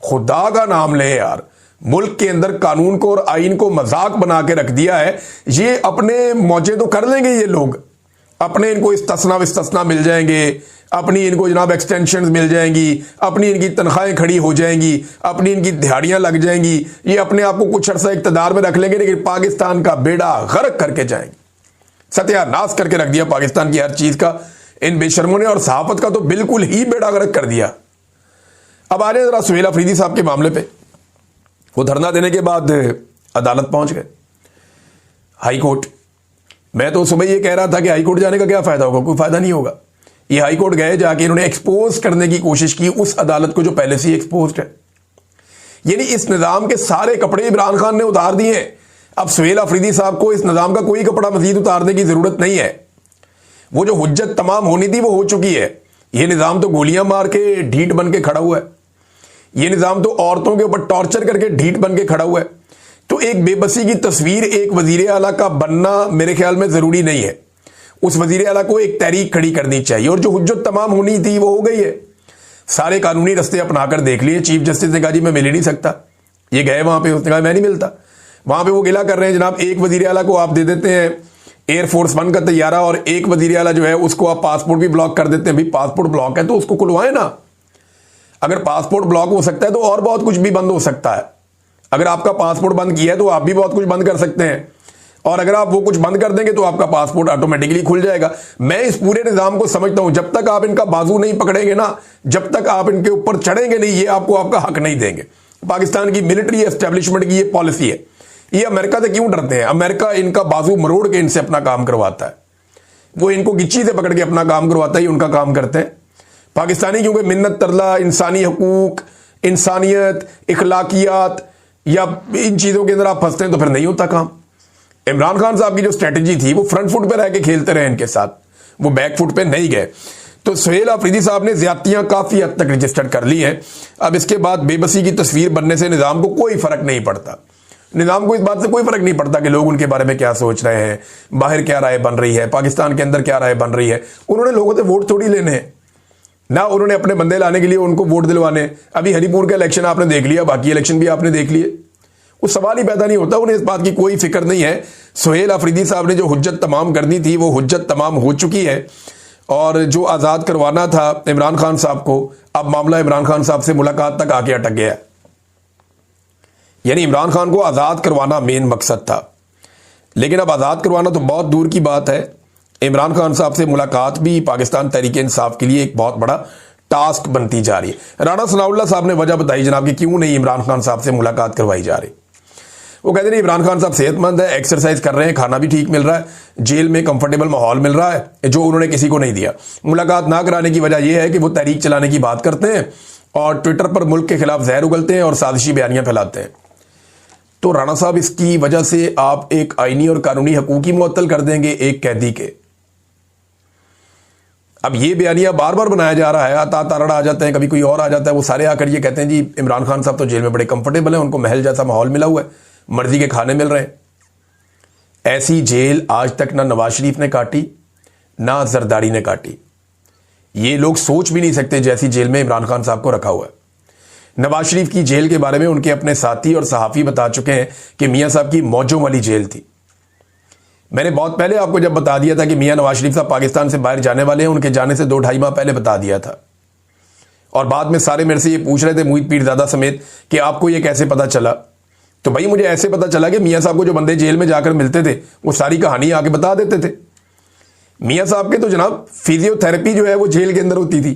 खुदा का नाम ले यार, मुल्क के अंदर कानून को और आइन को मजाक बना के रख दिया है। ये अपने मौजे तो कर लेंगे ये लोग, अपने इनको इस्तना विस्तना मिल जाएंगे, अपनी इनको जनाब एक्सटेंशन मिल जाएंगी, अपनी इनकी तनख्वाहें खड़ी हो जाएंगी, अपनी इनकी दिहाड़ियां लग जाएंगी, ये अपने आप को कुछ अर्सा इक़्तिदार में रख लेंगे, लेकिन पाकिस्तान का बेड़ा गर्क करके जाएंगे। सत्यानाश करके रख दिया पाकिस्तान की हर चीज का इन बेशर्मों ने, और सहाफत का तो बिल्कुल ही बेड़ा गर्क कर दिया। अब आ जाए जरा सुहेल अफरीदी साहब के मामले पे। वो धरना देने के बाद अदालत पहुंच गए, हाई कोर्ट। मैं तो सुबह ये कह रहा था कि हाई कोर्ट जाने का क्या फायदा होगा, कोई फायदा नहीं होगा। ये हाई कोर्ट गए, जाके इन्होंने एक्सपोज करने की कोशिश की उस अदालत को जो पहले से ही एक्सपोज्ड है। यानी इस निजाम के सारे कपड़े इमरान खान ने उतार दिए हैं। अब सुहेल अफरीदी साहब को इस निजाम का कोई कपड़ा मजीद उतारने की जरूरत नहीं है। वो जो हुज्जत तमाम होनी थी वो हो चुकी है। ये निजाम तो गोलियां मार के ढीठ बन के खड़ा हुआ है। ये निजाम तो औरतों के ऊपर टॉर्चर करके ढीठ बन के खड़ा हुआ है। तो एक बेबसी की तस्वीर एक वजीर आला का बनना मेरे ख्याल में जरूरी नहीं है। उस वजीर आला को एक तहरीक खड़ी करनी चाहिए, और जो हुज्जत तमाम होनी थी वो हो गई है। सारे कानूनी रस्ते अपनाकर देख लिए। चीफ जस्टिस ने कहा जी मैं मिल ही नहीं सकता। ये गए वहां पे, उसने कहा मैं नहीं मिलता। वहां पे वो गिला कर रहे हैं जनाब, एक वजीर आला को आप दे देते हैं एयरफोर्स 1 का तैयारा, और एक वजीर आला जो है उसको आप पासपोर्ट भी ब्लॉक कर देते हैं। भाई पासपोर्ट ब्लॉक है तो उसको खुलवाए ना। अगर पासपोर्ट ब्लॉक हो सकता है तो और बहुत कुछ भी बंद हो सकता है। अगर आपका पासपोर्ट बंद किया है तो आप भी बहुत कुछ बंद कर सकते हैं, और अगर आप वो कुछ बंद कर देंगे तो आपका पासपोर्ट ऑटोमेटिकली खुल जाएगा। मैं इस पूरे निजाम को समझता हूं, जब तक आप इनका बाजू नहीं पकड़ेंगे ना, जब तक आप इनके ऊपर चढ़ेंगे नहीं, ये आपको आपका हक नहीं देंगे। पाकिस्तान की मिलिट्री एस्टेब्लिशमेंट की ये पॉलिसी है। ये अमेरिका से क्यों डरते हैं? अमेरिका इनका बाजू मरोड़ के इनसे अपना काम करवाता है। वो इनको गिच्ची से पकड़ के अपना काम करवाता है, ये उनका काम करते हैं। पाकिस्तानी क्योंकि मिन्नत तरला, इंसानी हकूक, इंसानियत, इखलाकियात या इन चीजों के अंदर आप फंसते हैं तो फिर नहीं होता काम। इमरान खान साहब की जो स्ट्रेटजी थी वो फ्रंट फुट पे रह के खेलते रहे इनके साथ, वो बैक फुट पे नहीं गए। तो सुहेल अफरीदी साहब ने ज्यादतियां काफी हद तक रजिस्टर कर ली हैं। अब इसके बाद बेबसी की तस्वीर बनने से निजाम को कोई फर्क नहीं पड़ता। निजाम को इस बात से कोई फर्क नहीं पड़ता कि लोग उनके बारे में क्या सोच रहे हैं, बाहर क्या राय बन रही है, पाकिस्तान के अंदर क्या राय बन रही है। उन्होंने लोगों से वोट थोड़ी लेने हैं ना, उन्होंने अपने बंदे लाने के लिए उनको वोट दिलवाने। अभी हरिपुर का इलेक्शन आपने देख लिया, बाकी इलेक्शन भी आपने देख लिए। उस सवाल ही पैदा नहीं होता। उन्हें इस बात की कोई फिक्र नहीं है। सुहेल अफरीदी साहब ने जो हुज्जत तमाम करनी थी वो हुज्जत तमाम हो चुकी है, और जो आज़ाद करवाना था इमरान खान साहब को, अब मामला इमरान खान साहब से मुलाकात तक आके अटक गया। यानी इमरान खान को आज़ाद करवाना मेन मकसद था, लेकिन अब आज़ाद करवाना तो बहुत दूर की बात है। इमरान खान साहब से मुलाकात भी पाकिस्तान तहरीक इंसाफ के लिए एक बहुत बड़ा टास्क बनती जा रही है। राणा सनाउल्लाह साहब ने वजह बताई जनाब कि क्यों नहीं इमरान खान साहब से मुलाकात करवाई जा रही। वो कहते हैं इमरान खान साहब सेहतमंद है, एक्सरसाइज कर रहे हैं, खाना भी ठीक मिल रहा है, जेल में कंफर्टेबल माहौल मिल रहा है, जो उन्होंने किसी को नहीं दिया। मुलाकात ना कराने की वजह यह है कि वो तहरीक चलाने की बात करते हैं और ट्विटर पर मुल्क के खिलाफ जहर उगलते हैं और साजिशी बयानियां फैलाते हैं। तो राणा साहब इसकी वजह से आप एक आईनी और कानूनी हकूक ही मुअत्तल कर देंगे एक कैदी के। अब ये बयानिया बार बार बनाया जा रहा है, आता तारड़ा आ जाते हैं, कभी कोई और आ जाता है, वो सारे आकर ये कहते हैं जी इमरान खान साहब तो जेल में बड़े कंफर्टेबल हैं, उनको महल जैसा माहौल मिला हुआ है, मर्जी के खाने मिल रहे हैं। ऐसी जेल आज तक ना नवाज शरीफ ने काटी ना जरदारी ने काटी। ये लोग सोच भी नहीं सकते जैसी जेल में इमरान खान साहब को रखा हुआ है। नवाज शरीफ की जेल के बारे में उनके अपने साथी और सहाफी बता चुके हैं कि मियां साहब की मौजों वाली जेल थी। मैंने बहुत पहले आपको जब बता दिया था कि मियां नवाज शरीफ साहब पाकिस्तान से बाहर जाने वाले हैं, उनके जाने से 2-2.5 माह पहले बता दिया था। और बाद में सारे मेरे से ये पूछ रहे थे, मुहित पीरजादा समेत, कि आपको ये कैसे पता चला। तो भाई मुझे ऐसे पता चला कि मियां साहब को जो बंदे जेल में जाकर मिलते थे वो सारी कहानी आके बता देते थे। मियां साहब के तो जनाब फिजियोथेरेपी जो है वो जेल के अंदर होती थी,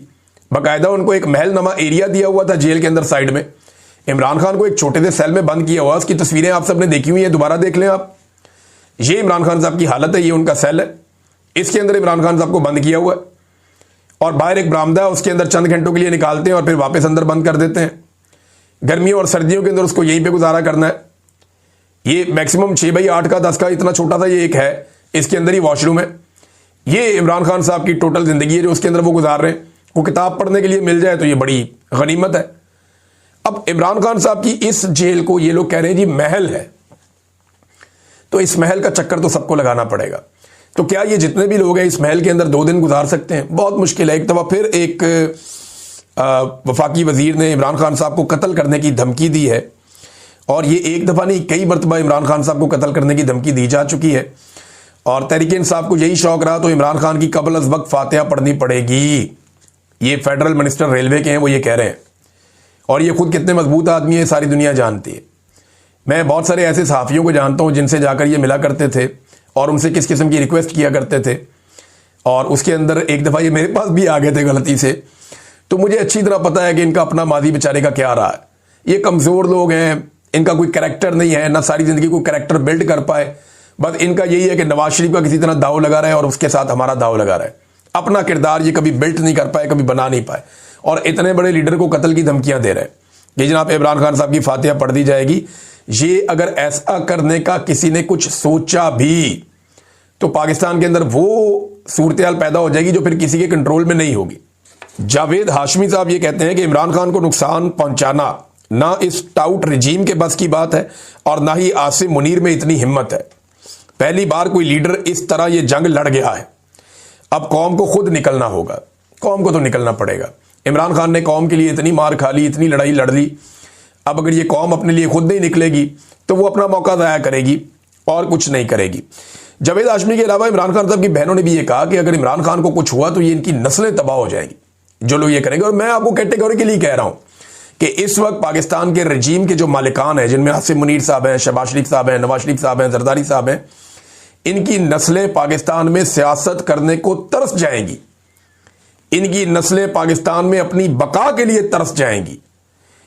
बाकायदा उनको एक महल नमा एरिया दिया हुआ था जेल के अंदर साइड में। इमरान खान को एक छोटे से सेल में बंद किया हुआ, उसकी तस्वीरें आप सबने देखी हुई है, दोबारा देख लें आप। ये इमरान खान साहब की हालत है, ये उनका सेल है, इसके अंदर इमरान खान साहब को बंद किया हुआ है, और बाहर एक बरामदा है, उसके अंदर चंद घंटों के लिए निकालते हैं और फिर वापस अंदर बंद कर देते हैं। गर्मियों और सर्दियों के अंदर उसको यहीं पे गुजारा करना है। ये मैक्सिमम 6x8 का 10 का इतना छोटा सा ये एक है, इसके अंदर ही वॉशरूम है। ये इमरान खान साहब की टोटल जिंदगी है जो उसके अंदर वो गुजार रहे हैं। वो किताब पढ़ने के लिए मिल जाए तो ये बड़ी गनीमत है। अब इमरान खान साहब की इस जेल को ये लोग कह रहे हैं जी महल है, तो इस महल का चक्कर तो सबको लगाना पड़ेगा। तो क्या ये जितने भी लोग हैं इस महल के अंदर 2 दिन गुजार सकते हैं? बहुत मुश्किल है। एक दफा फिर एक वफाकी वजीर ने इमरान खान साहब को कत्ल करने की धमकी दी है, और ये एक दफ़ा नहीं कई मरतबा इमरान खान साहब को कत्ल करने की धमकी दी जा चुकी है। और तहरीक इंसाफ को यही शौक रहा तो इमरान खान की कबल अज वक्त फातिहा पढ़नी पड़ेगी। ये फेडरल मिनिस्टर रेलवे के हैं, वो ये कह रहे हैं, और ये खुद कितने मजबूत आदमी है सारी दुनिया जानती है। मैं बहुत सारे ऐसे सहाफ़ियों को जानता हूं जिनसे जाकर ये मिला करते थे और उनसे किस किस्म की रिक्वेस्ट किया करते थे, और उसके अंदर एक दफ़ा ये मेरे पास भी आ गए थे गलती से। तो मुझे अच्छी तरह पता है कि इनका अपना माजी बेचारे का क्या रहा है। ये कमज़ोर लोग हैं, इनका कोई करैक्टर नहीं है, ना सारी ज़िंदगी कोई करैक्टर बिल्ड कर पाए। बस इनका यही है कि नवाज शरीफ का किसी तरह दाव लगा रहा है और उसके साथ हमारा दाव लगा रहा है। अपना किरदार ये कभी बिल्ड नहीं कर पाए, कभी बना नहीं पाए, और इतने बड़े लीडर को कत्ल की धमकियां दे रहे हैं कि जनाब इमरान खान साहब की फातिहा पढ़ दी जाएगी। ये अगर ऐसा करने का किसी ने कुछ सोचा भी तो पाकिस्तान के अंदर वो सूरत हाल पैदा हो जाएगी जो फिर किसी के कंट्रोल में नहीं होगी। जावेद हाशमी साहब ये कहते हैं कि इमरान खान को नुकसान पहुंचाना ना इस टाउट रजीम के बस की बात है और ना ही आसिम मुनीर में इतनी हिम्मत है। पहली बार कोई लीडर इस तरह ये जंग लड़ गया है। अब कौम को खुद निकलना होगा, कौम को तो निकलना पड़ेगा। इमरान खान ने कौम के लिए इतनी मार खा ली, इतनी लड़ाई लड़ ली, अब अगर ये कौम अपने लिए खुद नहीं निकलेगी तो वो अपना मौका ज़ाया करेगी और कुछ नहीं करेगी। जावेद हाशमी के अलावा इमरान खान साहब की बहनों ने भी ये कहा कि अगर इमरान खान को कुछ हुआ तो ये इनकी नस्लें तबाह हो जाएंगी जो लोग ये करेंगे। और मैं आपको कैटेगोरिकली कह रहा हूं कि इस वक्त पाकिस्तान के रजीम के जो मालिकान हैं, जिनमें आसिम मुनीर साहब हैं, शहबाज शरीफ साहब हैं, नवाज शरीफ साहब हैं, जरदारी साहब हैं, इनकी नस्लें पाकिस्तान में सियासत करने को तरस जाएंगी। इनकी नस्लें पाकिस्तान में अपनी बका के लिए तरस जाएंगी।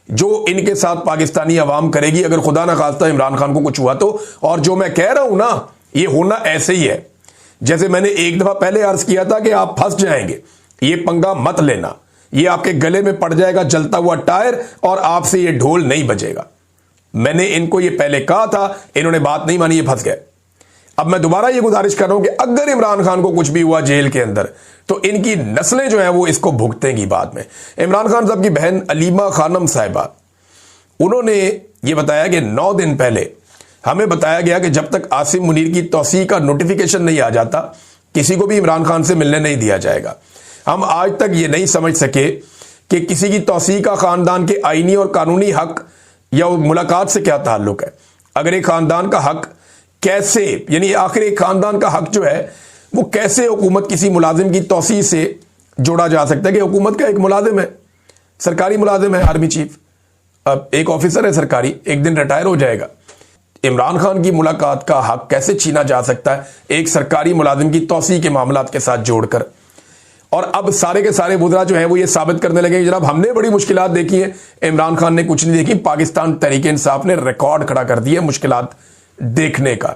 जो इनके साथ पाकिस्तानी अवाम करेगी अगर खुदा ना खास्ता इमरान खान को कुछ हुआ तो। और जो मैं कह रहा हूं ना, ये होना ऐसे ही है जैसे मैंने एक दफा पहले अर्ज किया था कि आप फंस जाएंगे, ये पंगा मत लेना, ये आपके गले में पड़ जाएगा जलता हुआ टायर और आपसे ये ढोल नहीं बजेगा। मैंने इनको ये पहले कहा था, इन्होंने बात नहीं मानी, ये फंस गए। अब मैं दोबारा ये गुजारिश कर रहा हूं कि अगर इमरान खान को कुछ भी हुआ जेल के अंदर तो इनकी नस्लें जो हैं वो इसको भुगतेंगी बाद में। इमरान खान साहब की बहन अलीमा खानम साहिबा, उन्होंने ये बताया कि 9 दिन पहले हमें बताया गया कि जब तक आसिम मुनीर की तौसीक का नोटिफिकेशन नहीं आ जाता किसी को भी इमरान खान से मिलने नहीं दिया जाएगा। हम आज तक ये नहीं समझ सके कि किसी की तौसीक का खानदान के आईनी और कानूनी हक या मुलाकात से क्या ताल्लुक है। अगर एक खानदान का हक कैसे, यानी आखिर एक खानदान का हक जो है वो कैसे हुकूमत किसी मुलाजिम की तौसीक से जोड़ा जा सकता है कि हुकूमत का एक मुलाजिम है, सरकारी मुलाजिम है, आर्मी चीफ, अब एक ऑफिसर है सरकारी, एक दिन रिटायर हो जाएगा। इमरान खान की मुलाकात का हक कैसे छीना जा सकता है एक सरकारी मुलाजिम की तौसीक के मामलात के साथ जोड़कर। और अब सारे के सारे वुज़रा जो है वो ये साबित करने लगे जनाब हमने बड़ी मुश्किलात देखी है, इमरान खान ने कुछ नहीं देखी। पाकिस्तान तहरीक इंसाफ ने रिकॉर्ड खड़ा कर दिया मुश्किलात देखने का।